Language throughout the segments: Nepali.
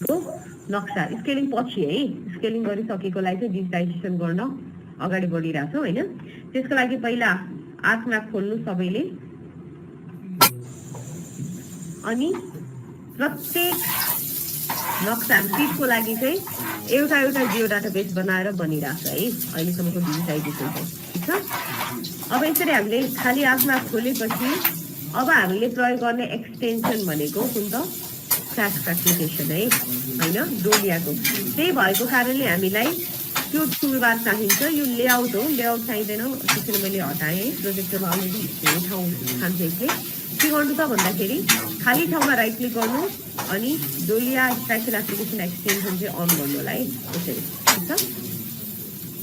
को नक्सा स्केलिङ पछि है स्केलिङ गरिसकेकोलाई चाहिँ डिजिटाइजेसन गर्न अगाडि बढिरहेछ हैन त्यसको लागि पहिला आर्क म्याप खोल्नु सबैले अनि प्रत्येक नक्सा सिटको लागि चाहिँ एउटा एउटा जियो डाटाबेस बनाएर बनिरहेछ है अहिलेसम्मको डिजिटाइजेसन चाहिँ ठीक छ अब यसरी हामीले खाली आर्क म्याप खोलेपछि अब हामीले प्रयोग गर्ने एक्सटेन्सन भनेको कुन त ट्याक्स एप्लिकेसन है हैन डोलियाको त्यही भएको कारणले हामीलाई त्यो टुलबार चाहिन्छ यो लेआउट हो लेआउट चाहिँदैन त्यसैले मैले हटाएँ है प्रोजेक्टरमा अलरेडी धेरै ठाउँ खान्छ यसले के गर्नु त भन्दाखेरि खाली ठाउँमा राइट क्लिक गर्नु अनि डोलिया स्पेशल एप्लिकेसन एक्सटेन्सन चाहिँ अन गर्नु होला है यसरी ठीक छ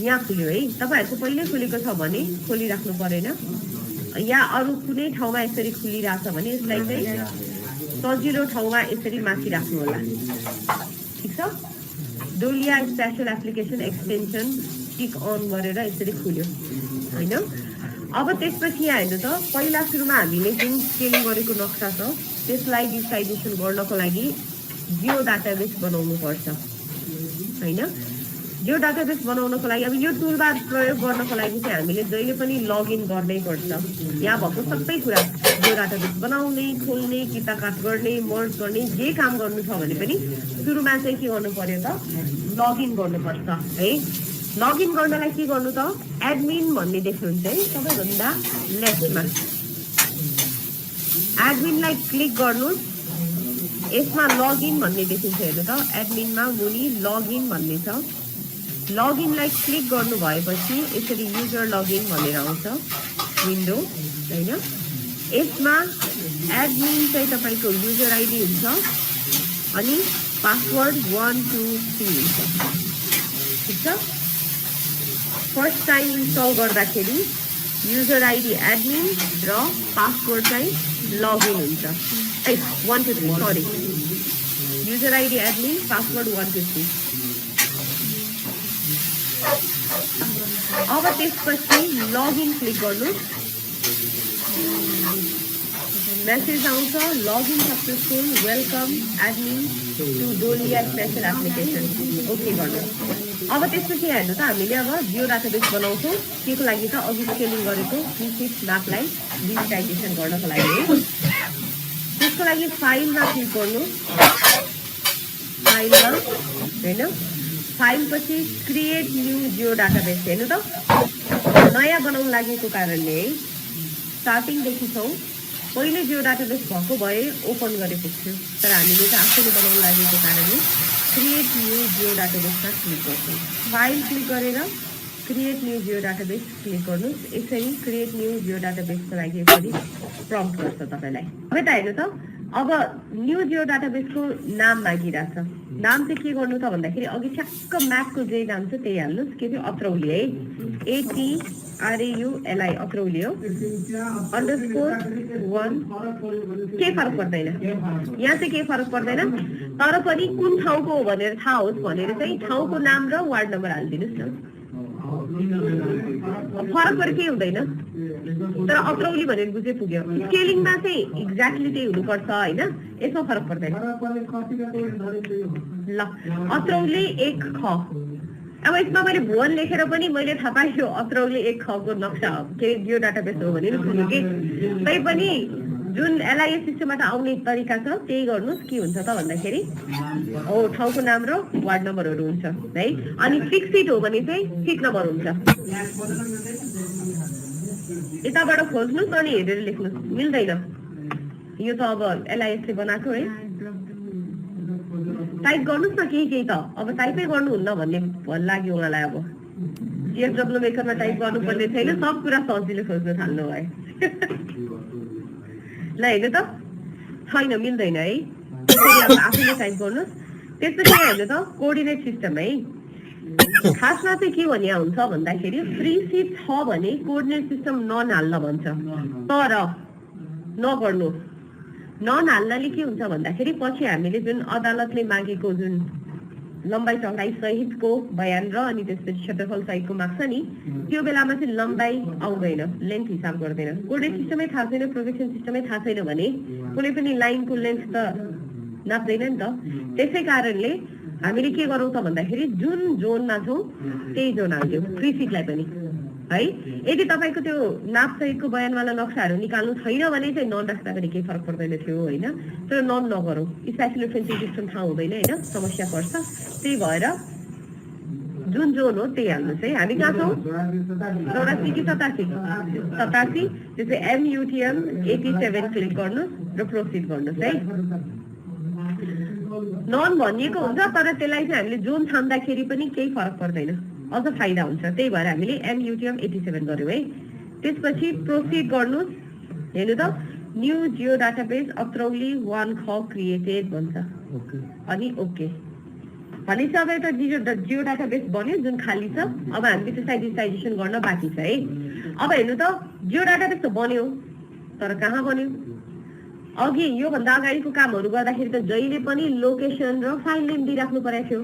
यहाँ खुल्यो है तपाईँहरूको पहिल्यै खुलेको छ भने खोलिराख्नु परेन या अरू कुनै ठाउँमा यसरी खुलिरहेछ भने यसलाई चाहिँ सजिलो ठाउँमा यसरी माथि राख्नु होला ठीक छ डोलिया special application extension tick on गरेर यसरी खुल्यो हैन अब त्यसपछि यहाँ हेर्नु त पहिला सुरुमा हामीले जुन स्केलिङ गरेको नक्सा छ त्यसलाई डिजिटाइजेसन गर्नको लागि जियो डाटाबेस बनाउनु पर्छ हैन जियो डाटाबेस बनाउनको लागि अब यो टुलबार प्रयोग गर्नको लागि चाहिँ हामीले जहिले पनि लगइन गर्नै पर्छ यहाँ भएको सबै कुरा जियो डाटाबेस बनाउने खोल्ने किता काट गर्ने मर्ज गर्ने जे काम गर्नु छ भने पनि सुरुमा चाहिँ के गर्नु पर्यो त लगइन गर्नुपर्छ है लगइन गर्नलाई के गर्नु त एडमिन भन्ने देख्नुहुन्छ है सबैभन्दा लेफ्टमा एडमिनलाई क्लिक गर्नुहोस् यसमा लगइन भन्ने देखिन्छ हेर्नु त एडमिनमा मुनि लगइन भन्ने छ लगइनलाई क्लिक गर्नु भएपछि यसरी युजर लगइन भनेर आउँछ विन्डो हैन यसमा एडमिन चाहिँ तपाईको युजर आइडी हुन्छ अनि पासवर्ड 1 2 3 हुन्छ ठीक छ फर्स्ट टाइम इन्स्टल गर्दाखेरि युजर आइडी एडमिन र पासवर्ड चाहिँ लगइन हुन्छ ए 1 2 3 sorry user ID admin password 1 2 3 अब त्यसपछि लगइन क्लिक गर्नु मेसेज आउँछ login successful welcome admin to डोलिया स्पेशल एप्लिकेसन ओके गर्नु अब त्यसपछि हेर्नु त हामीले अब जियो डाटाबेस बनाउँछौँ केको लागि त अघि स्केलिङ गरेको प्रिसिट म्यापलाई डिजिटाइजेसन गर्नको लागि है त्यसको लागि फाइलमा क्लिक गर्नु फाइलमा हैन फाइल पछि क्रिएट न्यू जियो डाटाबेस हेर्नु त नयाँ बनाउन लागेको कारणले स्टार्टिङदेखि छौँ पहिले जियो डाटाबेस भएको भए ओपन गरेको थियो तर हामीले त आफैले बनाउन लागेको कारणले क्रिएट न्यू जियो डाटाबेसमा क्लिक गर्छौँ फाइल क्लिक गरेर create new Jio database click गर्नुहोस् यसरी क्रिएट न्यू जियो डाटाबेसको लागि यसरी प्रम्प्ट गर्छ तपाईँलाई अब त हेर्नु त अब न्यू जियो डाटाबेसको नाम मागिरहेछ नाम चाहिँ के गर्नु त भन्दाखेरि अघि ठ्याक्क म्यापको जे नाम छ त्यही हाल्नुहोस् के थियो अत्रौली है ATRAULI अत्रौली हो _1 केही फरक पर्दैन यहाँ चाहिँ केही फरक पर्दैन तर पनि कुन ठाउँको हो भनेर थाहा होस् भनेर चाहिँ ठाउँको नाम र वार्ड नम्बर हालिदिनुहोस् न फरक परे केही हुँदैन तर अत्रौली भनेर बुझे पुग्यो स्केलिङमा चाहिँ एक्ज्याक्टली त्यही हुनुपर्छ हैन यसमा फरक पर्दैन ल अत्रौली 1 ख अब यसमा मैले भुवन लेखेर पनि मैले थाहा पाएँ अत्रौली 1 ख को नक्सा के जियो डाटाबेस हो भनेर बुझ्यो कि तै पनि जुन एलआइएस सिस्टमबाट आउने तरिका छ त्यही गर्नुहोस् के हुन्छ त भन्दाखेरि हो ठाउँको नाम र वार्ड नम्बरहरू हुन्छ है अनि फिक्स सिट हो भने चाहिँ सिट नम्बर हुन्छ यताबाट खोज्नुहोस् अनि हेरेर लेख्नुहोस् मिल्दैन यो त अब एलआइएसले बनाएको है टाइप गर्नुहोस् न केही त अब टाइपै गर्नुहुन्न भन्ने लाग्यो उहाँलाई अब जिएसडब्ल्यू मेकरमा टाइप गर्नुपर्ने छैन सब कुरा सजिलो खोज्न थाल्नु भयो ल हेर्नु त छैन मिल्दैन है त्यसरी अब आफैले टाइप गर्नुहोस् त्यसपछि हेर्नु त कोअर्डिनेट सिस्टम है खासमा चाहिँ के भनिया हुन्छ भन्दाखेरि फ्री सिट छ भने कोअर्डिनेट सिस्टम नन हाल्न भन्छ तर नगर्नु नन हाल्नाले के हुन्छ भन्दाखेरि पछि हामीले जुन अदालतले मागेको जुन लम्बाइ चौडाइ सहितको बयान र अनि त्यसपछि क्षेत्रफल सहितको माग्छ नि त्यो बेलामा चाहिँ लम्बाइ आउँदैन लेन्थ हिसाब गर्दैन कोअर्डिनेट सिस्टमै थाहा छैन प्रोजेक्सन सिस्टमै थाहा छैन भने कुनै पनि लाइनको लेन्थ त नाप्दैन नि त। त्यसै कारणले हामीले के गरौँ त भन्दाखेरि जुन जोनमा छौँ त्यही जोन हाल्छौँ प्रिफिटलाई पनि है। यदि तपाईँको त्यो नापसहितको बयानवाला नक्साहरू निकाल्नु छैन भने चाहिँ नन राख्दा पनि केही फरक पर्दैन थियो होइन। तर नन नगरौँ, स्पेसली फेन्सिङ सिस्टम थाहा हुँदैन होइन, समस्या पर्छ। त्यही भएर जुन जोन हो त्यही हाल्नुहोस् है। हामी कहाँ छौँ? 84 कि 87? त्यसै MUTM 87 क्लिक गर्नुहोस् र प्रोसिड गर्नुहोस् है। नन भनिएको हुन्छ तर त्यसलाई चाहिँ हामीले जोन छान्दाखेरि पनि केही फरक पर्दैन, अझ फाइदा हुन्छ। त्यही भएर हामीले MUTM 87 गर्यौँ है। त्यसपछि प्रोसिड गर्नुहोस्। हेर्नु त, न्यू जियो डाटाबेस अत्रौली 1 ख क्रिएटेड भन्छ अनि ओके भनेपछि अब एउटा जियो डाटाबेस बन्यो जुन खाली छ। अब हामीले त्यो साइजेसन गर्न बाँकी छ है। अब हेर्नु त, जियो डाटाबेस त बन्यो तर कहाँ बन्यो? अघि योभन्दा अगाडिको कामहरू गर्दाखेरि त जहिले पनि लोकेसन र फाइल नेम दिइराख्नु परेको थियो।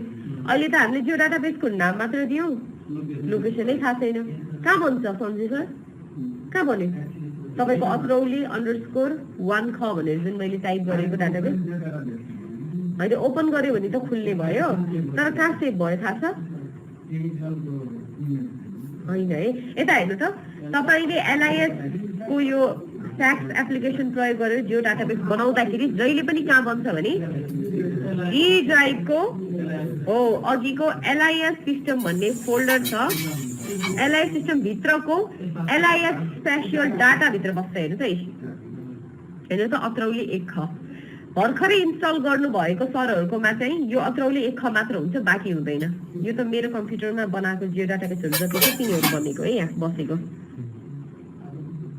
अहिले त हामीले जियो डाटाबेसको नाम मात्र दियौँ, लोकेसनै थाहा छैन। कहाँ बन्छ सञ्जय सर? कहाँ बन्यो? तपाईँको अत्रौली _1 ख भनेर जुन मैले टाइप गरेको डाटाबेस अहिले ओपन गर्यो भने त खुल्ने भयो, तर कहाँ सेभ भयो थाहा छ होइन है। यता हेर्नु त, तपाईँले LIS को यो ट्याक्स एप्लिकेसन प्रयोग गरेर जियो डाटाबेस बनाउँदाखेरि जहिले पनि कहाँ बन्छ भने ई ड्राइभको हो अघिको LIS सिस्टम भन्ने फोल्डर छ। LIS सिस्टम भित्रको LIS स्पेसियल डाटा भित्र बस्छ। हेर्नु त, हेर्नु त, अत्रौली 1 ख भर्खरै इन्स्टल गर्नु भएको सरहरूकोमा चाहिँ यो अत्रौली 1 ख मात्र हुन्छ, बाँकी हुँदैन। यो त मेरो कम्प्युटरमा बनाएको जियो डाटाबेसहरू जति छ तिनीहरू बनेको है, यहाँ बसेको।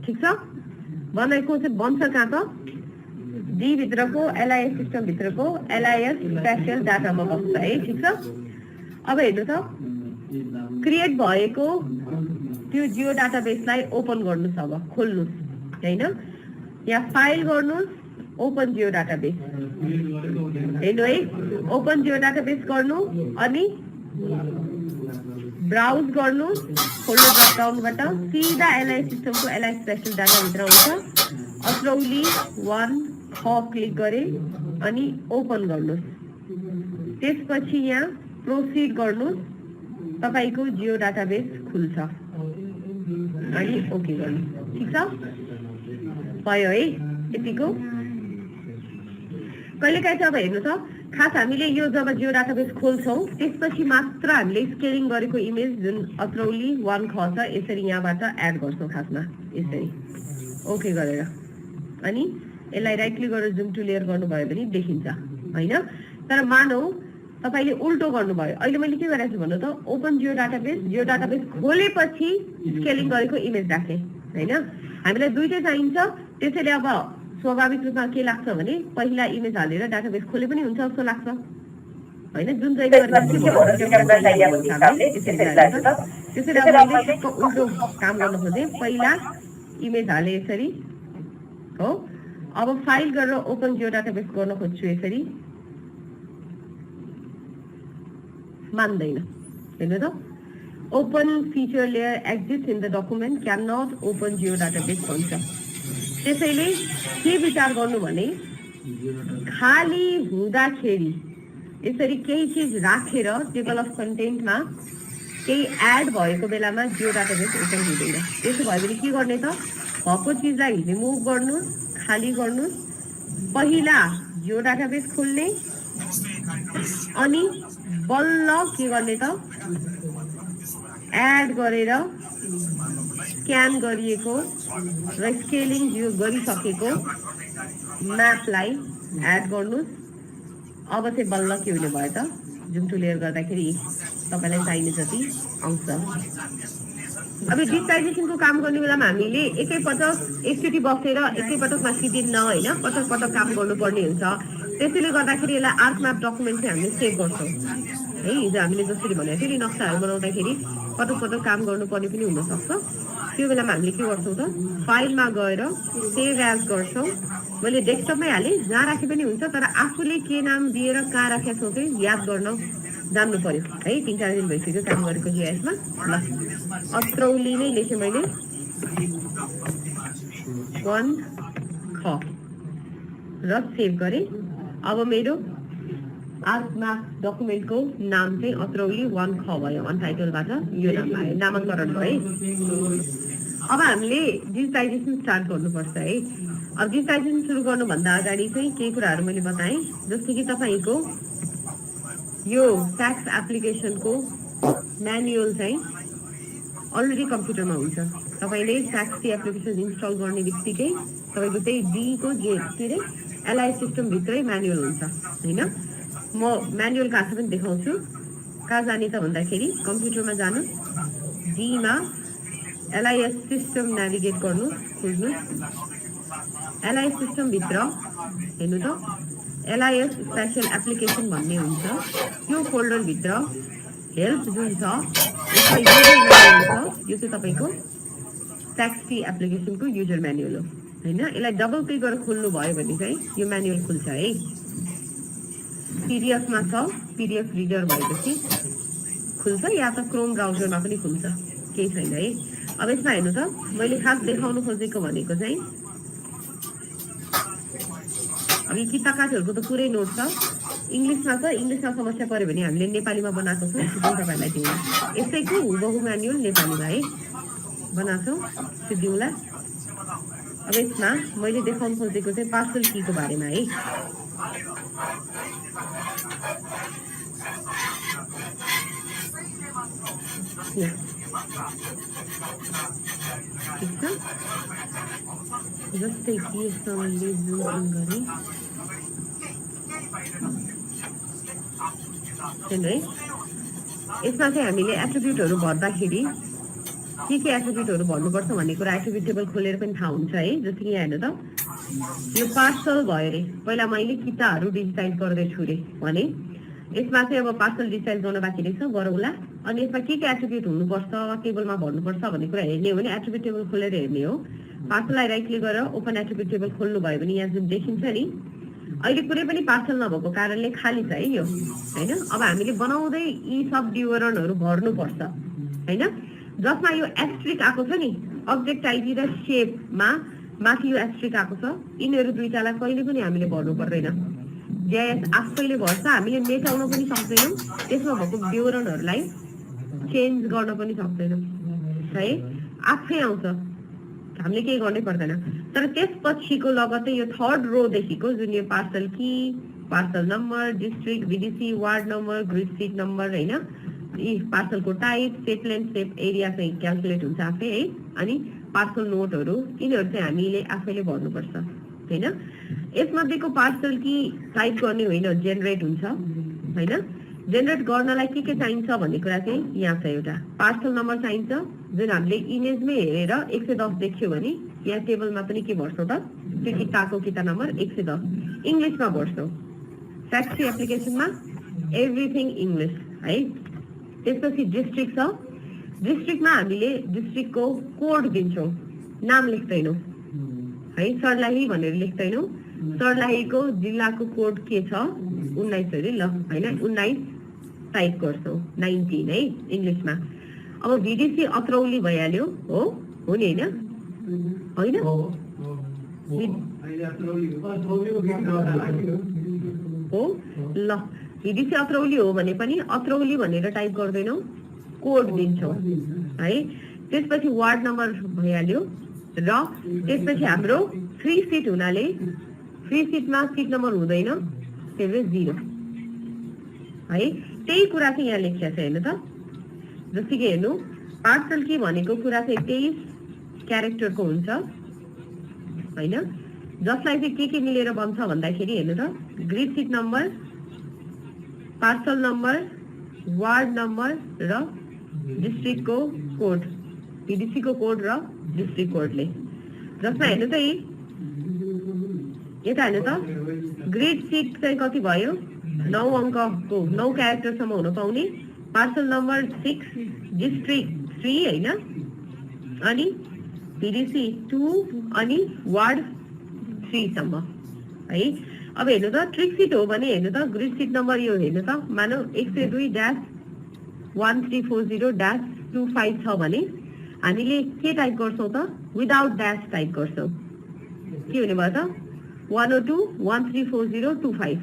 ठिक छ, बनाएको चाहिँ बन्छ कहाँ त? डी भित्रको LIS सिस्टम भित्रको LIS स्पेसियल डाटामा बस्छ है। ठिक छ। अब हेर्नु त, क्रिएट भएको त्यो जियो डाटाबेसलाई ओपन गर्नुहोस्। अब खोल्नुहोस् होइन, यहाँ फाइल गर्नुहोस्, ओपन जियो डाटाबेस। हेर्नु है, ओपन जियो डाटाबेस गर्नु अनि ब्राउज गर्नु, फोल्डर ड्रप डाउनबाट सिधा LIS सिस्टमको LIS स्पेसियल डाटा भित्र आउँछ। अत्रौली 1 ख क्लिक गरे अनि ओपन गर्नुहोस्। त्यसपछि यहाँ प्रोसिड गर्नुहोस्, तपाईँको जियो डाटाबेस खुल्छ अनि ओके गर्नुहोस्। ठिक छ, भयो है यतिको। कहिलेकाहीँ चाहिँ अब हेर्नु त, खास हामीले यो जब जियो डाटाबेस खोल्छौँ त्यसपछि मात्र हामीले स्केलिङ गरेको इमेज जुन अत्रौली 1 ख छ यसरी यहाँबाट एड गर्छौँ खासमा, यसरी ओके गरेर। अनि यसलाई राइट क्लिक गरेर जुम टु लेयर गर्नुभयो भने देखिन्छ होइन। तर मानौ तपाईँले उल्टो गर्नुभयो। अहिले मैले के गरेको छु भन्नु त, ओपन जियो डाटाबेस खोलेपछि स्केलिङ गरेको इमेज राखेँ होइन। हामीलाई दुइटै चाहिन्छ, त्यसैले अब स्वाभाविक रूपमा के लाग्छ भने पहिला इमेज हालेर डाटाबेस खोले पनि हुन्छ जस्तो लाग्छ होइन। जुन चाहिँ त्यसैले अब मैले उल्टो काम गर्न खोजेँ, पहिला इमेज हाले यसरी हो। अब फाइल गरेर ओपन जियो डाटाबेस गर्न खोज्छु यसरी, मान्दैन। हेर्नु त, open feature layer exist in the document can not open geo database भन्छ। त्यसैले के विचार गर्नु भने खाली हुँदाखेरि यसरी केही चिज राखेर टेबल अफ कन्टेन्टमा केही एड भएको बेलामा जियो डाटाबेस ओपन हुँदैन। त्यसो भयो भने के गर्ने त, भएको चिजलाई रिमुभ गर्नुहोस्, खाली गर्नुहोस्, पहिला जियो डाटाबेस खोल्ने अनि बल्ल के गर्ने त, एड गरेर स्क्यान गरिएको र स्केलिङ गरिसकेको म्यापलाई एड गर्नुहोस्। अब चाहिँ बल्ल के हुने भयो त, जुम टु लेयर गर्दाखेरि तपाईँलाई चाहिने जति आउँछ। अब डिजिटाइजेसनको काम गर्ने बेलामा हामीले एकैपटक एकचोटि बसेर एकैपटकमा सिधिन्न होइन, पटक पटक काम गर्नुपर्ने हुन्छ। त्यसैले गर्दाखेरि यसलाई आर्क म्याप डकुमेन्ट चाहिँ हामीले सेभ गर्छौँ है। हिजो हामीले जसरी भनेको थियो नि, नक्साहरू बनाउँदाखेरि पटक पटक काम गर्नुपर्ने पनि हुनसक्छ। त्यो बेलामा हामीले के गर्छौँ त, फाइलमा गएर सेभ एज गर्छौँ। मैले डेस्कटपमै हालेँ, जहाँ राखे पनि हुन्छ, तर आफूले के नाम दिएर कहाँ राखेको छौँ चाहिँ याद गर्न जान्नु पर्यो है। 3-4 दिन भइसक्यो काम गरेको जिआइएसमा। ल, अत्रौली नै लेखेँ मैले 1 ख र सेभ गरेँ अब मेरो 8 मार्क्स डकुमेन्टको नाम चाहिँ अत्रौली 1 ख भयो अनटाइटलबाट यो नाम आयो नामाङ्करण भयो है। अब हामीले डिजिटाइजेसन स्टार्ट गर्नुपर्छ है। अब डिजिटाइजेसन सुरु गर्नुभन्दा अगाडि चाहिँ केही कुराहरू मैले बताएँ, जस्तै कि तपाईँको यो ट्याक्स एप्लिकेसनको म्यानुअल चाहिँ अलरेडी कम्प्युटरमा हुन्छ। तपाईँले ट्याक्स एप्लिकेसन इन्स्टल गर्ने बित्तिकै तपाईँको त्यही डीको के अरे एलआई सिस्टमभित्रै म्यानुअल हुन्छ होइन। म म्यानुअल काठ पनि देखाउँछु। कहाँ जाने त भन्दाखेरि कम्प्युटरमा जानु, डीमा एलआइएस सिस्टम नेभिगेट गर्नु, खोज्नु। एलआई सिस्टमभित्र हेर्नु त एलआइएस स्पेसल एप्लिकेसन भन्ने हुन्छ। त्यो फोल्डरभित्र हेल्प जुन छ यसमा युजर म्यानुअल छ। यो चाहिँ तपाईँको ट्याक्स एप्लिकेसनको युजर म्यानुअल हो होइन। यसलाई डबल क्लिक गरेर खोल्नु भयो भने चाहिँ यो म्यानुअल खुल्छ है। पिडिएफमा छ, पिडिएफ रिडर भएपछि खुल्छ या त क्रोम ब्राउजरमा पनि खुल्छ, केही छैन है। अब यसमा हेर्नु त मैले खास देखाउनु खोजेको भनेको चाहिँ अब यो किताब काठहरूको त पुरै नोट छ। इङ्ग्लिसमा छ, इङ्ग्लिसमा समस्या पऱ्यो भने हामीले नेपालीमा बनाएको छौँ, त्यो तपाईँहरूलाई दिउँला। यसैको हुबहु म्यानुअल नेपालीमा है बनाएको छौँ, त्यो दिउँला। अब यसमा मैले देखाउनु खोजेको चाहिँ पार्सल कीको बारेमा है। ठिक छ, जस्तै कि यसमा मैले जुम इन गरेँ है। यसमा चाहिँ हामीले एट्रिब्युटहरू भर्दाखेरि के एट्रिब्युटहरू भर्नुपर्छ भन्ने कुरा एट्रिब्युट टेबल खोलेर पनि थाहा हुन्छ है। जस्तो कि यहाँ हेर्नु त यो पार्सल भयो अरे, पहिला मैले किताहरू डिजिटाइज गर्दैछु अरे भने यसमा चाहिँ अब पार्सल डिजिटाइज गर्न बाँकी रहेछ, गरौँला। अनि यसमा के एट्रिब्युट हुनुपर्छ टेबलमा भर्नुपर्छ भन्ने कुरा हेर्ने हो भने एट्रिब्युट टेबल खोलेर हेर्ने हो। पार्सललाई राइट क्लिक गरेर ओपन एट्रिब्युट टेबल खोल्नु भयो भने यहाँ जुन देखिन्छ नि अहिले कुनै पनि पार्सल नभएको कारणले खाली छ है यो होइन। अब हामीले बनाउँदै यी सब विवरणहरू भर्नुपर्छ होइन। जसमा यो एस्ट्रिक आएको छ नि अब्जेक्ट आइडी र सेपमा माथि यो एस्ट्रिक आएको छ, यिनीहरू दुईटालाई कहिले पनि हामीले भर्नु पर्दैन। जेएस आफैले भर्छ, हामीले मेटाउन पनि सक्दैनौँ, त्यसमा भएको विवरणहरूलाई चेन्ज गर्न पनि सक्दैनौँ है, आफै आउँछ, हामीले केही गर्नै पर्दैन। तर त्यसपछिको लगत्तै यो थर्ड रोदेखिको जुन यो पार्सल की, parcel number, district, VDC, ward number, grid sheet number होइन, यी पार्सलको type, shape length, shape area चाहिँ क्यालकुलेट हुन्छ आफै है। अनि पार्सल नोटहरू यिनीहरू चाहिँ हामीले आफैले भर्नुपर्छ होइन। यसमध्येको पार्सल की टाइप गर्ने होइन, जेनेरेट हुन्छ होइन। जेनेरेट गर्नलाई के चाहिन्छ भन्ने कुरा चाहिँ यहाँ छ। एउटा पार्सल नम्बर चाहिन्छ जुन हामीले इमेजमै हेरेर 110 देख्यो भने यहाँ टेबलमा पनि के भर्छौँ त त्यो किताको किता नम्बर 110 इङ्ग्लिसमा भर्छौँ। ट्याक्सी एप्लिकेसनमा एभ्रिथिङ इङ्ग्लिस है। त्यसपछि डिस्ट्रिक्ट छ, डिस्ट्रिक्टमा हामीले डिस्ट्रिक्टको कोड दिन्छौँ, नाम लेख्दैनौँ है, सर्लाही भनेर लेख्दैनौँ। सर्लाहीको जिल्लाको कोड के छ 19 अरे ल होइन, 19 टाइप गर्छौँ, 19 है इङ्ग्लिसमा। अब भिडिसी अत्रौली भइहाल्यो हो नि होइन होइन हो। ल भिडिसी अत्रौली हो भने पनि अत्रौली भनेर टाइप गर्दैनौँ, कोड दिन्छौँ है। त्यसपछि वार्ड नम्बर भइहाल्यो र त्यसपछि हाम्रो फ्री सिट हुनाले फ्री सिटमा सिट नम्बर हुँदैन, त्यसले 0 है। त्यही कुरा चाहिँ यहाँ लेखिएको छ हेर्नु त। जस्तै कि हेर्नु पार्सल की भनेको कुरा चाहिँ 23 क्यारेक्टरको हुन्छ होइन, जसलाई चाहिँ के मिलेर बन्छ भन्दाखेरि हेर्नु त grid sheet number, parcel number, ward number र डिस्ट्रिक्टको कोड, डिडिसीको कोड र डिस्ट्रिक्ट कोडले। जसमा हेर्नु त यता हेर्नु त ग्रिड सिट चाहिँ कति भयो 9 अङ्कको 9 क्यारेक्टरसम्म हुन पाउने, पार्सल नम्बर 6, डिस्ट्रिक्ट 3 होइन, अनि डिडिसी 2 अनि वार्ड 3 सम्म है। अब हेर्नु त ट्रिक सिट हो भने हेर्नु त ग्रिड सिट नम्बर यो हेर्नु त मानौ 102-1340-25 छ भने हामीले के टाइप गर्छौँ त विदाउट ड्यास टाइप गर्छौँ। के हुने भयो त 102 134025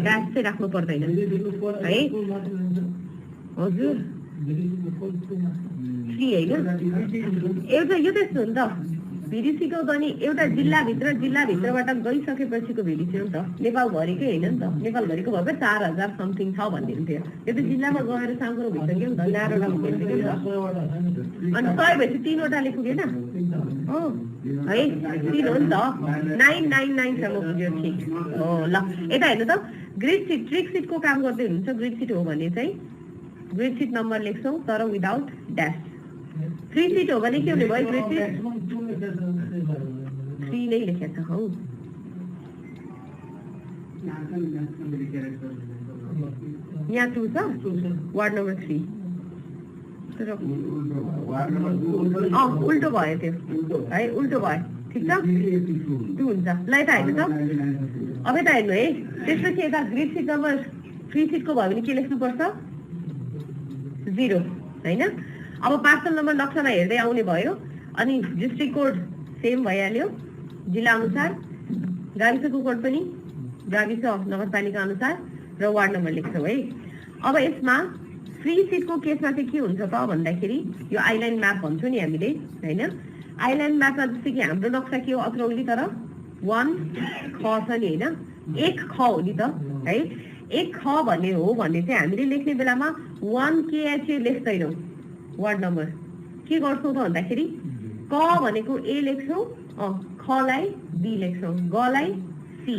ड्यास चाहिँ राख्नु पर्दैन है हजुर 3 होइन एउटा यो त्यस्तो हो नि त भिडिसीको पनि एउटा जिल्लाभित्रबाट गइसकेपछिको भिडिसी हो नि त नेपालभरिकै होइन नि त नेपालभरिको भए 4000 समथिङ छ भन्ने हुन्थ्यो यो त जिल्लामा गएर साङ्ग्रो भइसक्यो नि त नारोडा भइसक्यो नि त अनि 100 भएपछि 3 वटाले पुगेन हो है 3 हो नि त 999 सम्म पुग्यो ठिक हो ल यता हेर्नु त ग्रिड सिट ट्रिक सिटको काम गर्दै हुनुहुन्छ ग्रिड सिट हो भने चाहिँ ग्रिड सिट नम्बर लेख्छौँ तर विदाउट ड्यास 3 सिट हो भने के हुने भयो ग्रिड सिट 3 नै लेखेको छ हौ यहाँ 2 छ वार्ड नम्बर 3 उल्टो भयो त्यो है उल्टो भयो ठिक छ 2 हुन्छ ल यता हेर्नु त अब यता हेर्नु है त्यसपछि यता ग्रिड सिट नम्बर 3 सिटको भयो भने के लेख्नुपर्छ 0 होइन अब पार्सल नम्बर नक्सामा हेर्दै आउने भयो अनि डिस्ट्रिक्ट कोड सेम भइहाल्यो जिल्ला अनुसार गाविसको कोड पनि गाविस नगरपालिका अनुसार र वार्ड नम्बर लेख्छौँ है अब यसमा फ्री सिटको केसमा चाहिँ के हुन्छ त भन्दाखेरि यो आइल्यान्ड म्याप भन्छौँ नि हामीले होइन आइल्यान्ड म्यापमा जस्तै कि हाम्रो नक्सा के हो अत्रौली तर 1 ख छ नि होइन 1 ख हो नि त है 1 ख भन्ने हो भने चाहिँ हामीले लेख्ने बेलामा 1 KH लेख्दैनौँ वार्ड नम्बर के गर्छौँ त भन्दाखेरि क भनेको ए लेख्छौँ खलाई बी लेख्छौँ गलाई सी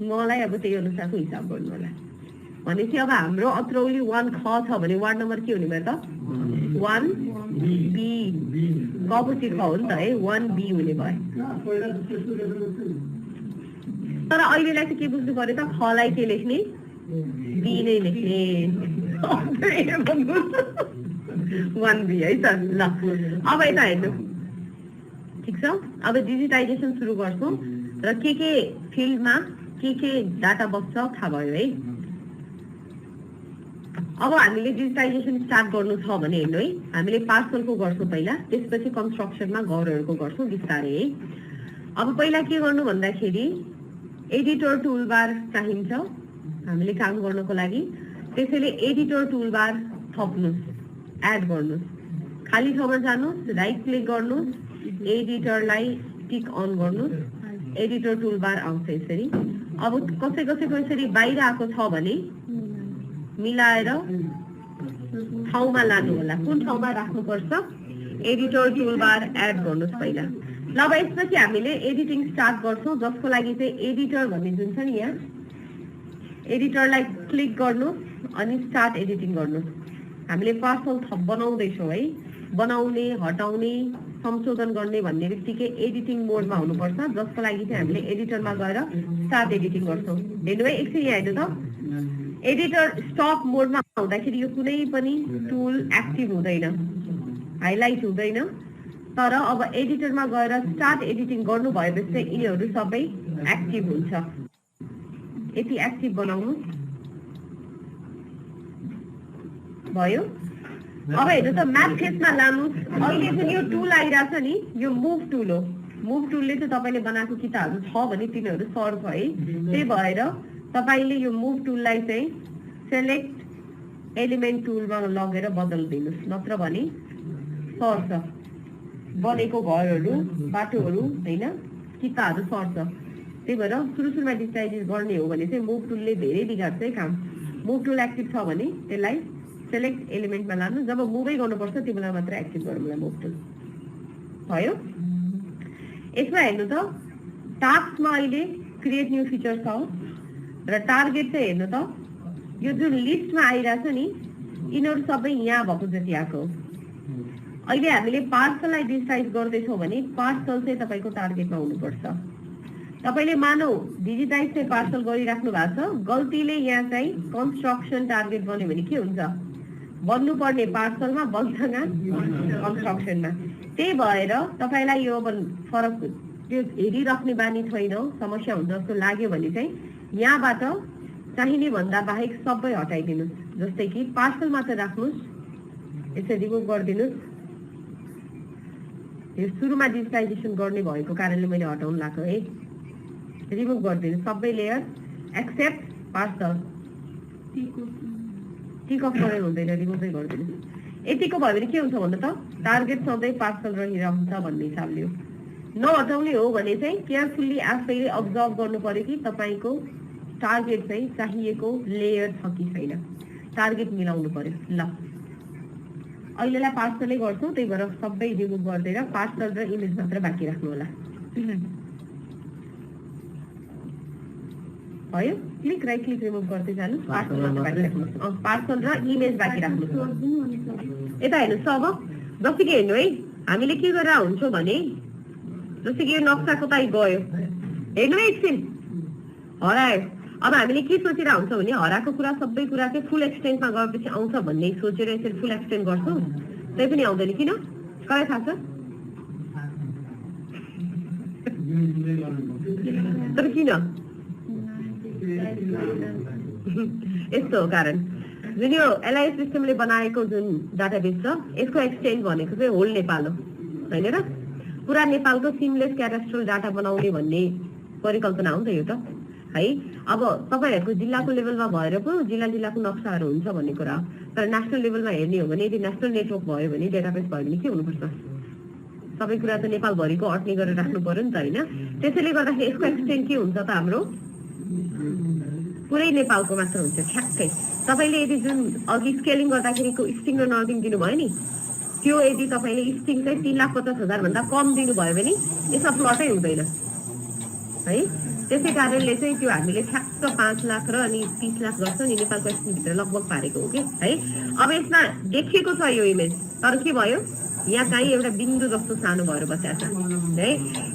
ngलाई अब त्यही अनुसारको हिसाब गर्नु होला भनेपछि अब हाम्रो अत्रौली 1 ख छ भने वार्ड नम्बर के हुने भयो त 1 बी गपछि ख हो नि त है 1 बी हुने भयो तर अहिलेलाई चाहिँ के बुझ्नु पर्यो त खलाई के लेख्ने बी नै लेख्ने 1 बी है त ल अब यता हेर्नु ठिक छ अब डिजिटाइजेसन सुरु गर्छौँ र के फिल्डमा के डाटा बस्छ थाहा भयो है अब हामीले डिजिटाइजेसन स्टार्ट गर्नु छ भने हेर्नु है हामीले पार्सलको गर्छौँ पहिला त्यसपछि कन्स्ट्रक्सनमा घरहरूको गर्छौँ बिस्तारै है अब पहिला के गर्नु भन्दाखेरि एडिटर टुलबार चाहिन्छ हामीले काम गर्नको लागि त्यसैले एडिटर टुलबार थप्नुहोस् एड गर्नुहोस् खाली ठाउँमा जानुहोस् राइट क्लिक गर्नुहोस् एडिटरलाई टिक अन गर्नुहोस् एडिटर टुलबार आउँछ यसरी अब कसैको यसरी बाहिर आएको छ भने मिलाएर ठाउँमा लानु होला कुन ठाउँमा राख्नुपर्छ एडिटर टुलबार एड गर्नुहोस् पहिला ल अब यसपछि हामीले एडिटिङ स्टार्ट गर्छौँ जसको लागि चाहिँ एडिटर भन्ने जुन छ नि यहाँ एडिटरलाई क्लिक गर्नुहोस् अनि स्टार्ट एडिटिङ गर्नुहोस् हामीले पार्सल थप बनाउँदैछौँ है बनाउने हटाउने संशोधन गर्ने भन्ने बित्तिकै एडिटिङ मोडमा हुनुपर्छ जसको लागि चाहिँ हामीले एडिटरमा गएर स्टार्ट एडिटिङ गर्छौँ हेर्नु है एकछिन यहाँ हेर्नु त एडिटर स्टप मोडमा हुँदाखेरि यो कुनै पनि टुल एक्टिभ हुँदैन हाइलाइट हुँदैन तर अब एडिटरमा गएर स्टार्ट एडिटिङ गर्नु भएपछि चाहिँ यिनीहरू सबै एक्टिभ हुन्छ यति एक्टिभ बनाउनु भयो अब हेर्नु त म्याप फेसमा लानुहोस् अहिले जुन यो टुल आइरहेछ नि यो मुभ टुल हो मुभ टुलले चाहिँ तपाईँले बनाएको किताबहरू छ भने तिनीहरू सर्च है त्यही भएर तपाईँले यो मुभ टुललाई चाहिँ सेलेक्ट एलिमेन्ट टुलमा लगेर बदलिदिनुहोस् नत्र भने सर्छ बनेको घरहरू बाटोहरू होइन किताहरू सर्छ त्यही भएर सुरुमा डिजिटाइज गर्ने हो भने चाहिँ मुभ टुलले धेरै बिगार्छ है काम मुभ टुल एक्टिभ छ भने त्यसलाई सेलेक्ट एलिमेन्टमा लानु जब मुभै गर्नुपर्छ त्यो बेला मात्र एक्टिभ गरौँला मुभ टुल भयो यसमा हेर्नु त टास्कमा अहिले क्रिएट न्यू फिचर छ र टार्गेट चाहिँ हेर्नु त यो जुन लिस्टमा आइरहेछ नि यिनीहरू सबै यहाँ भएको जति आएको अहिले हामीले पार्सललाई डिजिटाइज गर्दैछौँ भने पार्सल चाहिँ तपाईँको टार्गेटमा हुनुपर्छ तपाईँले मानौ डिजिटाइज चाहिँ पार्सल गरिराख्नु भएको छ गल्तीले यहाँ चाहिँ कन्स्ट्रक्सन टार्गेट बन्यो भने के हुन्छ बन्नुपर्ने पार्सलमा बन्सँग कन्स्ट्रक्सनमा त्यही भएर तपाईँलाई यो फरक त्यो हेरिराख्ने बानी छैन समस्या हुन्छ जस्तो लाग्यो भने चाहिँ यहाँबाट चाहिने भन्दा बाहेक सबै हटाइदिनुहोस् जस्तै कि पार्सल मात्र राख्नुहोस् यसरी रिमुभ गरिदिनुहोस् यो सुरुमा डिजिटाइजेसन गर्ने भएको कारणले मैले हटाउन लाग्यो है रिमुभ गरिदिनु सबै layer except parcel. Tick off गरेर हुँदैन, रिमुभै गरिदिनु। यतिको भयो भने के हुन्छ भन्नु त, टार्गेट सधैँ पार्सल रहिरहन्छ भन्ने हिसाबले हो। नहटाउने हो भने चाहिँ केयरफुल्ली आफैले अब्जर्भ गर्नु पर्यो कि तपाईँको टार्गेट चाहिँ चाहिएको लेयर छ कि छैन, टार्गेट मिलाउनु पर्यो। ल अहिलेलाई पार्सलै गर्छौँ, त्यही भएर सबै रिमुभ गरिदिएर पार्सल र इमेज मात्र बाँकी राख्नु होला। भयो, क्लिक राइट क्लिक रिमुभ गर्दै जानु, पार्सल र इमेज बाँकी राख्नु। यता हेर्नुहोस् अब जस्तो कि हेर्नु है, हामीले के गरेर हुन्छौँ भने जस्तो कि यो नक्साको ताई गयो, हेर्नु है एकछिन हरायो। अब हामीले के सोचेर हुन्छौँ भने हराएको कुरा सबै कुरा चाहिँ फुल एक्सटेन्टमा गएपछि आउँछ भन्ने सोचेर यसरी फुल एक्सटेन्ट गर्छौँ, त्यही पनि आउँदैन। किन? कसलाई थाहा छ? तर किन यस्तो हो कारण, जुन यो एलआइएस सिस्टमले बनाएको जुन डाटाबेस छ यसको एक्सटेन्ट भनेको चाहिँ होल नेपाल हो, होइन र? पुरा नेपालको सिमलेस क्याडास्ट्रल डाटा बनाउने भन्ने परिकल्पना हो नि त यो त है। अब तपाईँहरूको जिल्लाको लेभलमा भएर पो जिल्लाको नक्साहरू हुन्छ भन्ने कुरा हो, तर नेसनल लेभलमा हेर्ने हो भने यदि नेसनल नेटवर्क भयो भने डेटाबेस भयो भने के हुनुपर्छ? सबै कुरा त नेपालभरिको अट्ने गरेर राख्नु पर्यो नि त, होइन? त्यसैले गर्दाखेरि यसको एक्सटेन्ट के हुन्छ त हाम्रो पुरै नेपालको मात्र हुन्छ ठ्याक्कै। तपाईँले यदि जुन अघि स्केलिङ गर्दाखेरिको स्टिङ र नर्दिङ दिनुभयो नि, त्यो यदि तपाईँले स्टिङ चाहिँ 3,50,000 भन्दा कम दिनुभयो भने यसमा प्लटै हुँदैन है। त्यसै कारणले चाहिँ त्यो हामीले ठ्याक्क 5 लाख र अनि 30 लाख गर्छौँ नि, नेपालको एक्सटेन्टभित्र लगभग पारेको हो कि है। अब यसमा देखिएको छ यो इमेज, तर के भयो यहाँ चाहिँ एउटा बिन्दु जस्तो सानो भएर बसेको छ है।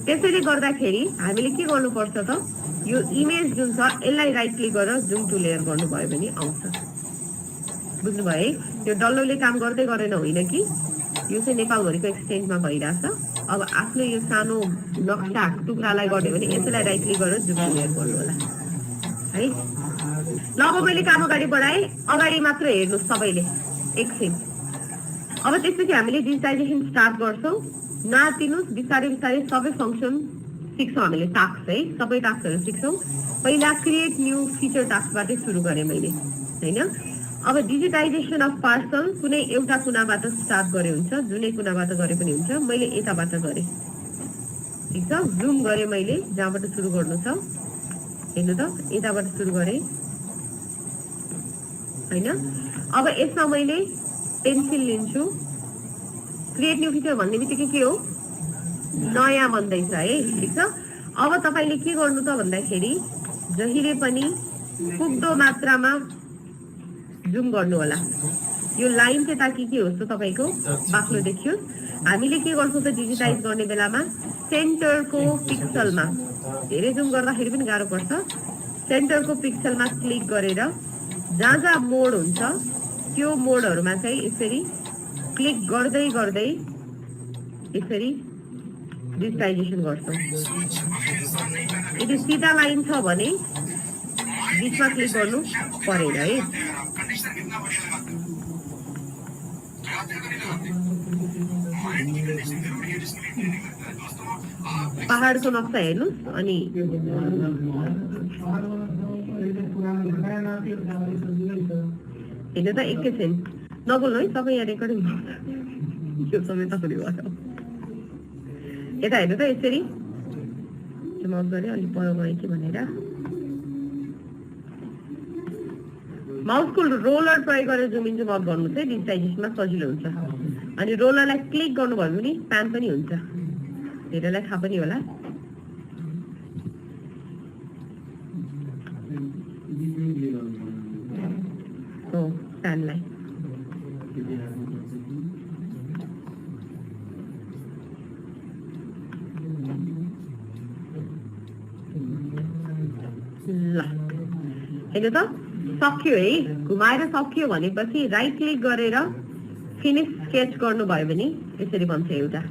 त्यसैले गर्दाखेरि हामीले के गर्नुपर्छ त, यो इमेज जुन छ यसलाई राइट क्लिक गरेर जुम टु लेयर गर्नुभयो भने आउँछ। बुझ्नुभयो है? यो डल्लोले काम गर्दै गरेन, होइन कि यो चाहिँ नेपालभरिको एक्सटेन्टमा भइरहेछ। अब आफ्नो यो सानो नक्सा टुक्रालाई गर्यो भने यसलाई राइट क्लिक गरेर जुम टु लेयर गर्नु होला है। ल अब मैले काम अगाडि बढाएँ, अगाडि मात्र हेर्नुहोस् सबैले एकछिन। अब त्यसपछि हामीले डिजिटाइजेसन स्टार्ट गर्छौँ। नआत्तिनुहोस्, बिस्तारै बिस्तारै सबै फङ्सन सिक्छौँ हामीले। टास्क है, सबै टास्कहरू सिक्छौँ। पहिला क्रिएट न्यू फिचर टास्कबाटै सुरु गरेँ मैले, होइन? अब डिजिटाइजेसन अफ पार्सल कुनै एउटा कुनाबाट स्टार्ट गरे हुन्छ, जुनै कुनाबाट गरे पनि हुन्छ। मैले यताबाट गरेँ, ठिक छ? जुम गरेँ मैले, जहाँबाट सुरु गर्नु छ हेर्नु त, यताबाट सुरु गरेँ, होइन? अब यसमा मैले पेन्सिल लिन्छु। क्रिएट न्यू फिचर भन्ने बित्तिकै के हो? नयाँ बन्दैछ है, ठिक छ? अब तपाईँले के गर्नु त भन्दाखेरि जहिले पनि पुग्दो मात्रामा जुम गर्नु होला। यो लाइन चाहिँ ताकि के होस् त तपाईँको बाक्लो देखियोस्। हामीले के गर्छौँ त डिजिटाइज गर्ने बेलामा सेन्टरको पिक्सलमा, धेरै जुम गर्दाखेरि पनि गाह्रो पर्छ, सेन्टरको पिक्सलमा क्लिक गरेर जहाँ जहाँ मोड हुन्छ त्यो मोडहरूमा चाहिँ यसरी क्लिक गर्दै गर्दै यसरी डिजिटाइजेसन गर्छौँ। यदि सिधा लाइन छ भने बिचमा क्लिक गर्नु परेन है। पहाडको नक्सा हेर्नुहोस् अनि हेर्नु त एकैछिन नबोल्नु है, तपाईँ यहाँ रेकर्डिङ यो समय तपाईँले भयो। यता हेर्नु त यसरी जुम गरेँ, अलिक पर गएँ कि भनेर। माउसको रोलर प्रयोग गरेर जुम इन जुम आउट गर्नु चाहिँ डिजिटाइजेसनमा सजिलो हुन्छ। अनि रोलरलाई क्लिक गर्नुभयो भने प्यान पनि हुन्छ, धेरैलाई थाहा पनि होला। हो प्यानलाई ल हेर्नु त सक्यो है, घुमाएर सक्यो भनेपछि राइट क्लिक गरेर फिनिश स्केच गर्नुभयो भने यसरी बन्छ एउटा।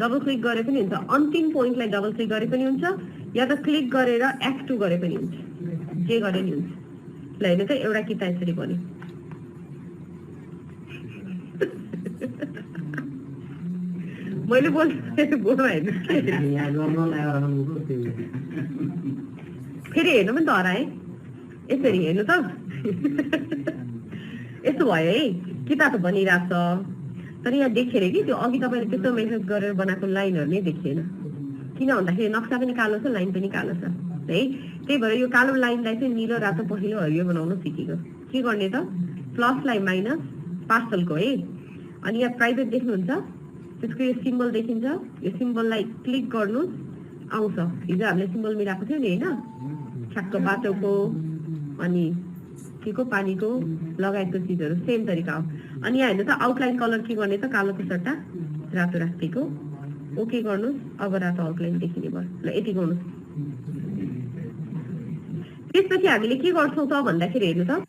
डबल क्लिक गरे पनि हुन्छ, अन्तिम पोइन्टलाई डबल क्लिक गरे पनि हुन्छ, या त क्लिक गरेर F2 गरे पनि हुन्छ, जे गरे नि हुन्छ। ल हेर्नु त एउटा किता यसरी बन्यो। मैले बोल्नु हेर्नु फेरि हेर्नु पनि त हराएँ यसरी हेर्नु त यस्तो भयो है किता त बनिरहेछ तर यहाँ देखेर कि त्यो अघि तपाईँले त्यस्तो मेहनत गरेर बनाएको लाइनहरू नै देखिएन किन भन्दाखेरि नक्सा पनि कालो छ लाइन पनि कालो छ है त्यही भएर यो कालो लाइनलाई चाहिँ निलो रातो पहेँलो हरियो बनाउन सिकेको के गर्ने त प्लसलाई माइनस पार्सलको है अनि यहाँ प्राइभेट देख्नुहुन्छ त्यसको यो सिम्बल देखिन्छ यो सिम्बललाई क्लिक गर्नु आउँछ हिजो हामीले सिम्बल मिलाएको थियो नि होइन ठ्याक्क बाटोको अनि के को पानीको लगायतको चिजहरू सेम तरिका हो अनि यहाँ हेर्नु त आउटलाइन कलर के गर्ने त कालोको सट्टा रातो राखेको ओके गर्नुहोस् अब रातो आउटलाइन देखिने भयो ल यति गर्नुहोस् त्यसपछि हामीले के गर्छौँ त भन्दाखेरि हेर्नु त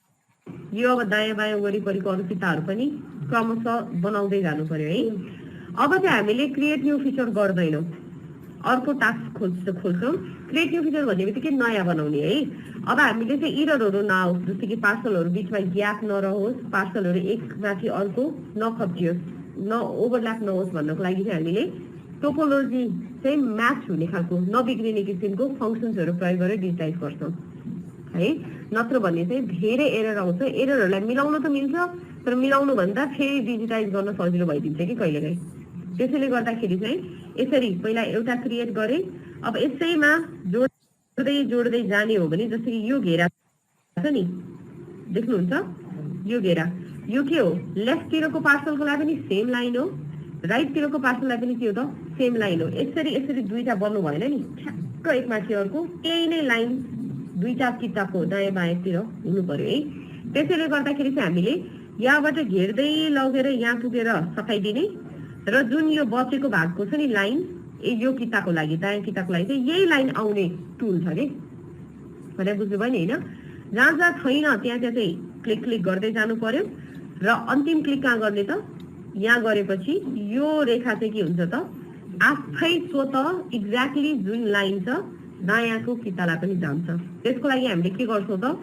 यो अब दायाँ बायाँ वरिपरिको अरू चिताहरू पनि क्रमशः बनाउँदै जानु पर्यो है अब चाहिँ हामीले क्रिएट न्यू फिचर गर्दैनौँ अर्को टास्क खोल्छौँ क्रिएट न्यू फिचर भन्ने बित्तिकै नयाँ बनाउने है अब हामीले चाहिँ इररहरू नआओस् जस्तो कि पार्सलहरू बिचमा ग्याप नरहोस् पार्सलहरू एकमाथि अर्को नखप्टियोस् ओभरल्याप नहोस् भन्नको लागि चाहिँ हामीले टोपोलोजी चाहिँ म्याच हुने खालको नबिग्रिने किसिमको फङ्सन्सहरू प्रयोग गरेर डिजिटाइज गर्छौँ है नत्र भने चाहिँ धेरै एरर आउँछ एररहरूलाई मिलाउन त मिल्छ तर मिलाउनु भन्दा फेरि डिजिटाइज गर्न सजिलो भइदिन्छ कि कहिलेकाहीँ त्यसैले गर्दाखेरि चाहिँ यसरी पहिला एउटा क्रिएट गरेँ अब यसैमा जोड्दै जाने हो भने जस्तै कि यो घेरा छ नि देख्नुहुन्छ यो घेरा यो के हो लेफ्टतिरको पार्सलको लागि पनि सेम लाइन हो राइटतिरको पार्सललाई पनि के हो त सेम लाइन हो यसरी दुईटा बन्नु भएन नि ठ्याक्क एकमाथि अर्को त्यही नै लाइन दुईटा किताबको दायाँ बायाँतिर हुनु पर्यो है त्यसैले गर्दाखेरि चाहिँ हामीले यहाँबाट घेर्दै लगेर यहाँ पुगेर सकाइदिने र जुन यो बचेको भागको छ नि लाइन यो किताको लागि दायाँ किताको लागि चाहिँ यही लाइन आउने टुल छ कि भनेर बुझ्नुभयो नि होइन जहाँ जहाँ छैन त्यहाँ चाहिँ क्लिक गर्दै जानु पर्यो र अन्तिम क्लिक कहाँ गर्ने त यहाँ गरेपछि यो रेखा चाहिँ के हुन्छ त आफै स्वत एक्ज्याक्टली जुन लाइन छ दायाँको कितालाई पनि जान्छ त्यसको लागि हामीले के गर्छौँ त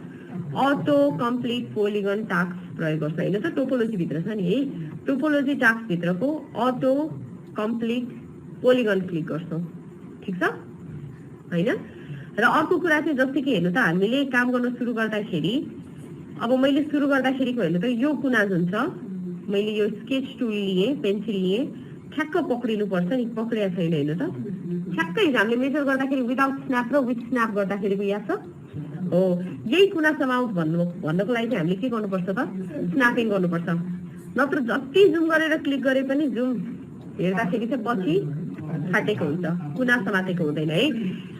अटो कम्प्लिट पोलिगन टास्क प्रयोग गर्छौँ होइन त टोपोलोजी भित्र छ नि है टोपोलोजी टास्क भित्रको अटो कम्प्लिट पोलिगन क्लिक गर्छौँ ठिक छ होइन र अर्को कुरा चाहिँ जस्तै कि हेर्नु त हामीले काम गर्न सुरु गर्दाखेरि अब मैले सुरु गर्दाखेरिको हेर्नु त यो कुना जुन छ मैले यो स्केच टुल लिएँ पेन्सिल लिएँ ठ्याक्क पक्रिनुपर्छ नि पक्रिया छैन हेर्नु त ठ्याक्कै हामीले मेजर गर्दाखेरि विदाउट स्न्याप र विथ स्न्याप गर्दाखेरिको याद छ हो यही कुनासम्म आउट भन्नको लागि चाहिँ हामीले के गर्नुपर्छ त स्न्यापिङ गर्नुपर्छ नत्र जति जुम गरेर क्लिक गरे पनि जुम हेर्दाखेरि चाहिँ पछि फाटेको हुन्छ कुना समातेको हुँदैन है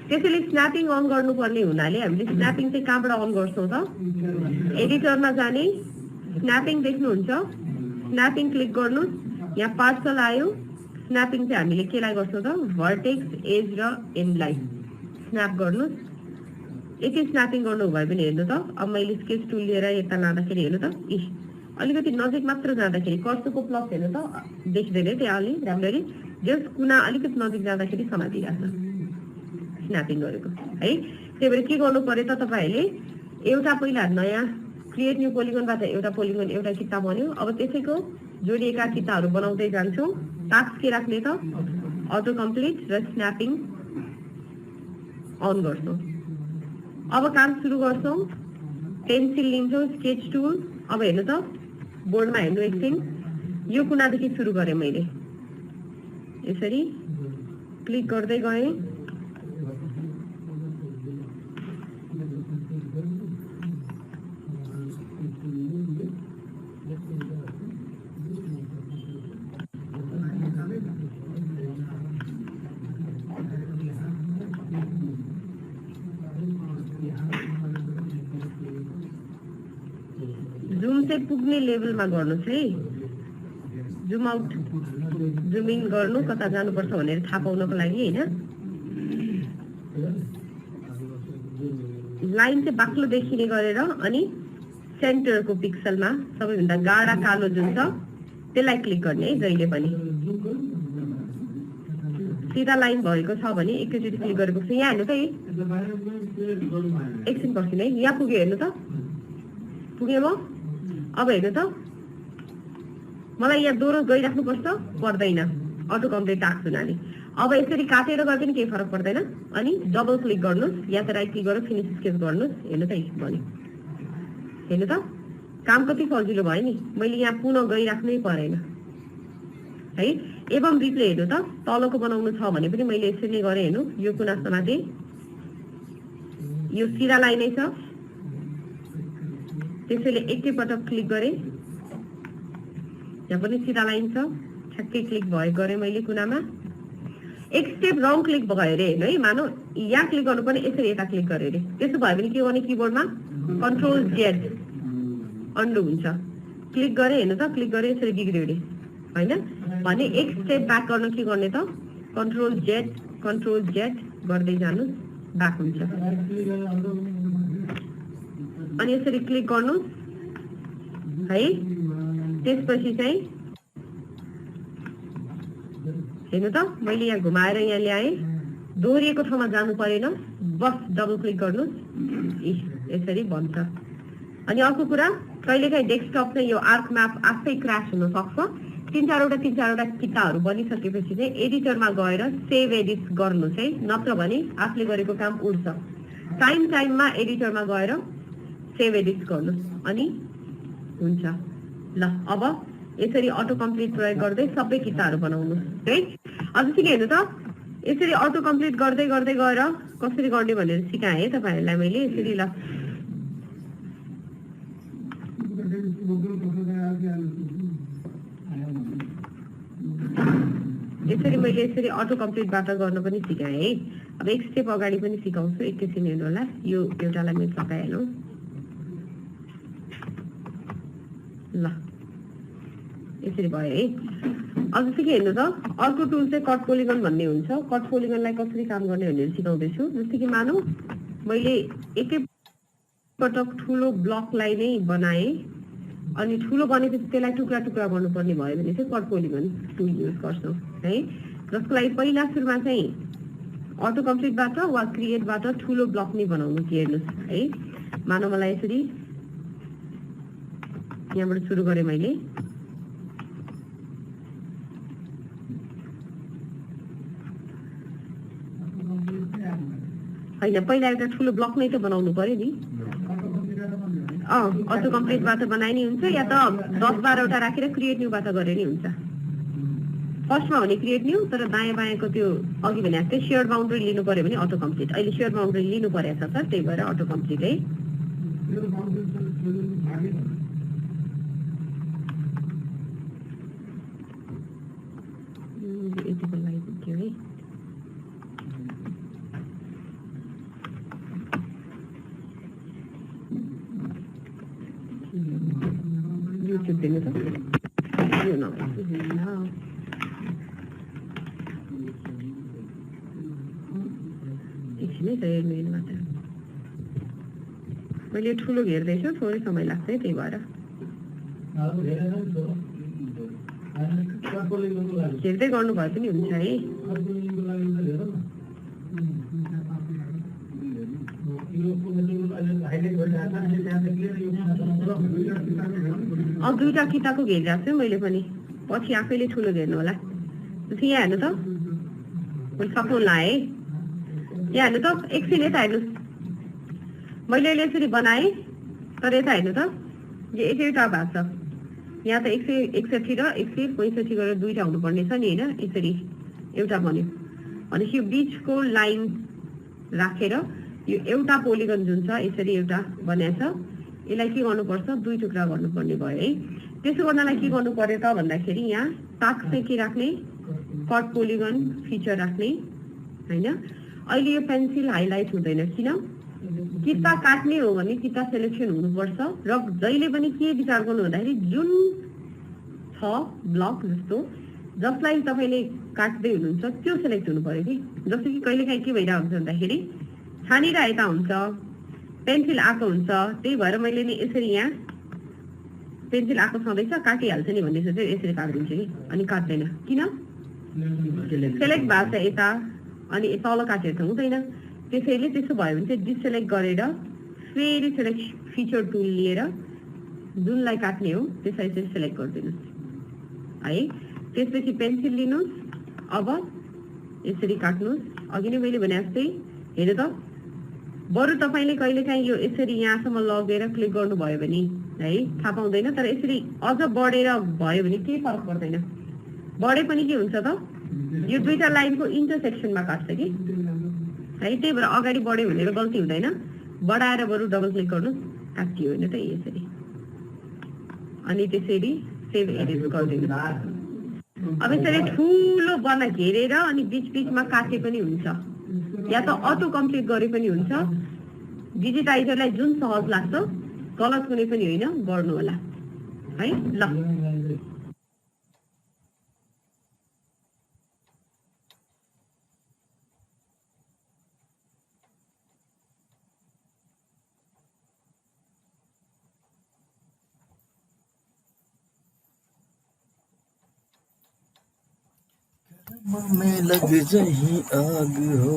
त्यसैले स्न्यापिङ अन गर्नुपर्ने हुनाले हामीले स्न्यापिङ चाहिँ कहाँबाट अन गर्छौँ त एडिटरमा जाने स्न्यापिङ देख्नुहुन्छ स्न्यापिङ क्लिक गर्नुहोस् यहाँ पार्सल आयो स्न्यापिङ चाहिँ हामीले केलाई गर्छौँ त भर्टेक्स एज र एन्डलाई स्न्याप गर्नुहोस् यति स्न्यापिङ गर्नु भयो भने हेर्नु त अब मैले स्केच टुल लिएर यता लाँदाखेरि हेर्नु त अलिकति नजिक मात्र जाँदाखेरि कर्सरको प्लस हेर्नु त देख्दैन त्यहाँ अलि राम्ररी जस कुना अलिकति नजिक जाँदाखेरि समातिरहेछ स्न्यापिङ गरेको है त्यही भएर के गर्नु पर्यो त तपाईँहरूले एउटा पहिला नयाँ क्रिएट न्यू पोलिगनबाट एउटा पोलिगन एउटा किता बन्यो अब त्यसैको जोडिएका किताहरू बनाउँदै जान्छौँ टास्क के राख्ने त अटो कम्प्लिट र स्न्यापिङ अन गर्छौँ अब काम सुरु गर्छौँ पेन्सिल लिन्छौँ स्केच टुल अब हेर्नु त बोर्डमा हेर्नु एकछिन यो कुनादेखि सुरु गरेँ मैले यसरी क्लिक गर्दै गएँ जुम चाहिँ पुग्ने लेभलमा गर्नुहोस् है जुम आउट जुम इन गर्नु कता जानुपर्छ भनेर थाहा पाउनको लागि होइन लाइन चाहिँ बाक्लो देखिने गरेर अनि सेन्टरको पिक्सलमा सबैभन्दा गाढा कालो जुन छ त्यसलाई क्लिक गर्ने है जहिले पनि सिधा लाइन भएको छ भने एकैचोटि क्लिक गरेको छ यहाँ हेर्नु त एकछिन पर्खिनु है यहाँ पुग्यो हेर्नु त पुगेँ म अब हेर्नु त मलाई यहाँ दोहोरो गइराख्नुपर्छ पर्दैन अटो कम्प्लिट टास्क हुनाले। अब यसरी काटेर गए पनि केही फरक पर्दैन। अनि डबल क्लिक गर्नुहोस् या त राइट क्लिक गरेर फिनिश स्केच गर्नुहोस्। हेर्नु त बन्यो। हेर्नु त काम कति सजिलो भयो नि। मैले यहाँ पुनः गइराख्नै परेन है। एवं रिप्ले हेर्नु त तलको बनाउनु छ भने पनि मैले यसरी नै गरेँ। हेर्नु यो कुना समाते यो सिधा लाइनै छ। त्यसैले एकैपटक क्लिक गरेँ। यहाँ पनि सिधा लाइन छ। ठ्याक्कै क्लिक भयो गरेँ मैले कुनामा। एक स्टेप रङ क्लिक भयो अरे हेर्नु है। मानौ यहाँ क्लिक गर्नु पनि यसरी यता क्लिक गरेँ अरे। त्यसो भयो भने के गर्ने किबोर्डमा कन्ट्रोल जेड अन्डु हुन्छ। क्लिक गरेँ हेर्नु त क्लिक गरेँ यसरी बिग्रियो अरे हैन। भने एक स्टेप ब्याक गर्न के गर्ने त कन्ट्रोल जेड गर्दै जानु ब्याक हुन्छ। अनि यसरी क्लिक गर्नु है। त्यसपछि चाहिँ हेर्नु त मैले यहाँ घुमाएर यहाँ ल्याएँ। दोहोरिएको ठाउँमा जानु परेन। बस डबल क्लिक गर्नुहोस् यसरी बन्छ। अनि अर्को कुरा कहिलेकाहीँ डेस्कटप चाहिँ यो आर्क म्याप आफै क्र्यास हुन सक्छ। तीन चारवटा किताहरू बनिसकेपछि चाहिँ एडिटरमा गएर सेभ एडिट गर्नु चाहिँ, नत्र भने आफूले गरेको काम उड्छ। टाइममा एडिटरमा गएर सेभ एडिट गर्नु अनि हुन्छ। ल अब यसरी अटो कम्प्लिट प्रयोग गर्दै सबै किताहरू बनाउनु है। अझ चाहिँ हेर्नु त यसरी अटो कम्प्लिट गर्दै गएर कसरी गर्ने भनेर सिकाएँ है तपाईहरुलाई मैले। यसरी ल यसरी मैले यसरी अटो कम्प्लिटबाट गर्न पनि सिकाएँ है। अब एक स्टेप अगाडि पनि सिकाउँछु। एकैछिन हेर्नु होला। यो एउटालाई मैले सकाइहालौँ। ल यसरी भयो है। अझ चाहिँ हेर्नु त अर्को टुल चाहिँ कट पोलिगन भन्ने हुन्छ। कट पोलिगनलाई कसरी काम गर्ने भनेर सिकाउँदैछु। जस्तै कि मानौ मैले एकै पटक ठुलो ब्लकलाई नै बनाएँ अनि ठुलो बनेपछि त्यसलाई टुक्रा टुक्रा गर्नुपर्ने भयो भने चाहिँ कट पोलिगन टुल युज गर्छौँ है। जसको लागि पहिला सुरुमा चाहिँ अटो कम्प्लिटबाट वा क्रिएटबाट ठुलो ब्लक नै बनाउनु कि हेर्नुहोस् है। मानौ मलाई यसरी यहाँबाट सुरु गरेँ मैले। होइन पहिला एउटा ठुलो ब्लक नै त बनाउनु पर्यो नि। अटो कम्प्लिटबाट बनाए नि हुन्छ या त 10-12वटा राखेर क्रिएट न्यूबाट गरे नि हुन्छ। फर्स्टमा भने क्रिएट न्यू तर दायाँ बायाँको त्यो अघि भने जस्तै शेयर्ड बाउन्ड्री लिनु पर्यो भने अटो कम्प्लिट। अहिले शेयर्ड बाउन्ड्री लिनु परेको छ सर, त्यही भएर अटो कम्प्लिट है। यतिको लागि पुग्यो है। युट्युब दिनु त यो न एकछिन है त हेर्नुबाट मैले ठुलो घेर्दैछु। थोरै समय लाग्छ है त्यही भएर हेर्दै गर्नु भए पनि हुन्छ है। दुईटा किताबको घेरिरहेको छु मैले पनि। पछि आफैले ठुलो घेर्नु होला। यहाँ हेर्नु त मैले सक्नु लाएँ। यहाँ हेर्नु त एकछिन यता हेर्नुहोस्। मैले अहिले यसरी बनाएँ तर यता हेर्नु त यो एकैवटा भएको छ। यहाँ त 161 र 165 गरेर दुईटा हुनुपर्ने छ नि होइन। यसरी एउटा बन्यो भनेपछि यो बिचको लाइन राखेर यो एउटा पोलिगन जुन छ यसरी एउटा बनाएको छ। यसलाई के गर्नुपर्छ दुई टुक्रा गर्नुपर्ने भयो है। त्यसो गर्नलाई के गर्नु पर्यो त भन्दाखेरि यहाँ टास्क चाहिँ के राख्ने कट पोलिगन फिचर राख्ने हैन। अहिले यो पेन्सिल हाइलाइट हुँदैन किन? किता काट्ने हो भने किता सेलेक्सन हुनुपर्छ र जहिले पनि के विचार गर्नु भन्दाखेरि जुन छ ब्लक जस्तो जसलाई तपाईले काट्दै हुनुहुन्छ त्यो सेलेक्ट हुनु पर्यो कि। जस्तो कि कहिलेकाहीँ के भइरहेको हुन्छ भन्दाखेरि छानिरहेका हुन्छ पेन्सिल आएको हुन्छ। त्यही भएर मैले नि यसरी यहाँ पेन्सिल आएको छँदैछ काटिहाल्छ नि भन्ने सोचेर यसरी काटिदिन्छु कि। अनि काट्दैन किन? सेलेक्ट भएको छ यता अनि तल काटेर त हुँदैन। त्यसैले त्यसो भयो भने चाहिँ डिसेलेक्ट गरेर फेरि सेलेक्ट फिचर टुल लिएर जुनलाई काट्ने हो त्यसलाई चाहिँ सेलेक्ट गरिदिनुहोस् है। त्यसपछि पेन्सिल लिनुहोस् अब यसरी काट्नुहोस्। अघि नै मैले भने जस्तै हेर्नु त, बरु तपाईँले कहिलेकाहीँ यो यसरी यहाँसम्म लगेर क्लिक गर्नुभयो भने है थाहा पाउँदैन, तर यसरी अझ बढेर भयो भने केही फरक पर्दैन। बढे पनि के हुन्छ त, यो दुईटा लाइनको इन्टरसेक्सनमा काट्छ कि है, त्यही भएर अगाडि बढ्यो भनेर गल्ती हुँदैन। बढाएर बरु डबल क्लिक गर्नुहोस्, काटियो होइन त यसरी। अनि त्यसरी सेभ एडिट गरिदिनु। अब यसरी ठुलो बना घेरेर अनि बिच बिचमा काटे पनि हुन्छ, या त अटो कम्प्लिट गरे पनि हुन्छ। डिजिटाइजरलाई जुन सहज लाग्छ, गलत कुनै पनि होइन, गर्नु होला है। ल मन में लग जही आग हो